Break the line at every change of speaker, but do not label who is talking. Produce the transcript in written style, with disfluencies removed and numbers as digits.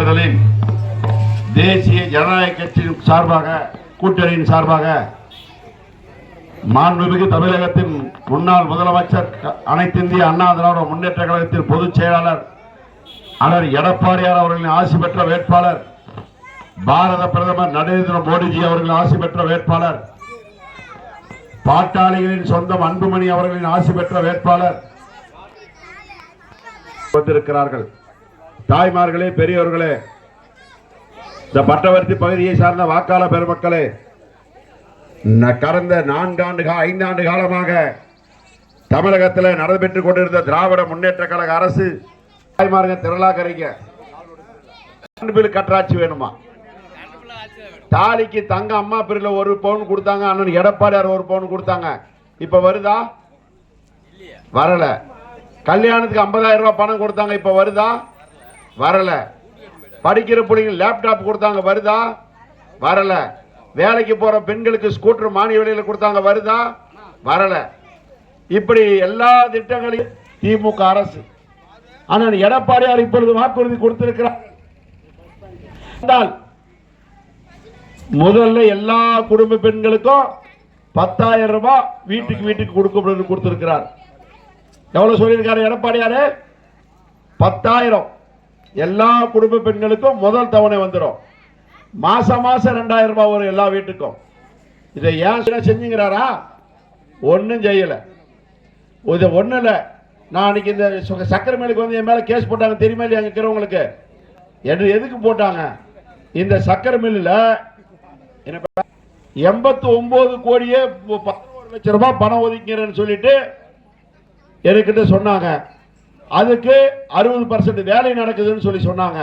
தேர்தலில் தேசிய ஜனநாயக கட்சியின் சார்பாக கூட்டணியின் சார்பாக மாண்புமிகு தமிழகத்தின் முன்னாள் முதலமைச்சர் அனைத்து இந்திய அண்ணா திராவிட முன்னேற்ற கழகத்தின் பொதுச் செயலாளர் அண்ணர் எடப்பாடியார் அவர்களின் ஆசி பெற்ற வேட்பாளர், பாரத பிரதமர் நரேந்திர மோடிஜி அவர்களின் ஆசி பெற்ற வேட்பாளர், பாட்டாளிகளின் சொந்தம் அன்புமணி அவர்களின் ஆசி பெற்ற வேட்பாளர் வந்திருக்கிறார்கள். தாய்மார்களே, பெரியவர்களே, இந்த பட்டவர்த்தி பகுதியை சார்ந்த வாக்காளர் பெருமக்களே, கடந்த 5 ஆண்டு காலமாக தமிழகத்தில் நடைபெற்றுக் கொண்டிருந்த திராவிட முன்னேற்ற கழக அரசு தாய்மார்கள் திரளாக்கறீங்க. கட்டாட்சி வேணுமா? தாலிக்கு தங்க அம்மா பிரிவில் 1 பவுன் கொடுத்தாங்க, அண்ணன் எடப்பாடியார் 1 பவுன் கொடுத்தாங்க. இப்ப வருதா? வரல. கல்யாணத்துக்கு 50,000 ரூபாய் பணம் கொடுத்தாங்க, இப்ப வருதா? வரல. படிக்கிற பிள்ளைங்க லேப்டாப் கொடுத்தாங்க, வருதா? வரல. வேலைக்கு போற பெண்களுக்கு ஸ்கூட்டர் மானிய விலையில கொடுத்தாங்க, வருதா? வரல. இப்படி எல்லா திட்டங்களையும் திமுக அரசு ஆனால் எடப்பாடியார் இப்பொழுது வாக்குறுதி கொடுத்திருக்கிறார். முதல்ல எல்லா குடும்ப பெண்களுக்கும் 10,000 ரூபாய் வீட்டுக்கு கொடுத்திருக்கிறார். எவ்வளவு சொல்லியிருக்காரு எடப்பாடியாரு? 10,000 எல்லா குடும்ப பெண்களுக்கும் முதல் தவணை வந்துடும். மாசம் 2,000 ரூபாய் வரும் எல்லா வீட்டுக்கும். இதை ஏன் செஞ்சுங்கிறாரா? ஒன்னும் செய்யல. இது ஒண்ணு இல்ல. நான் அன்னைக்கு இந்த சக்கரை மேலுக்கு வந்து என் மேல கேஸ் போட்டாங்க, தெரியுமா இல்லையா இருக்கிறவங்களுக்கு? எதுக்கு போட்டாங்க? இந்த சக்கரை மில்லுல 89 கோடியே 11 லட்சம் ரூபாய் பணம் ஒதுக்கிறேன்னு சொல்லிட்டு என்கிட்ட சொன்னாங்க. அதுக்கு 60% வேலை நடக்குதுன்னு சொல்லி சொன்னாங்க.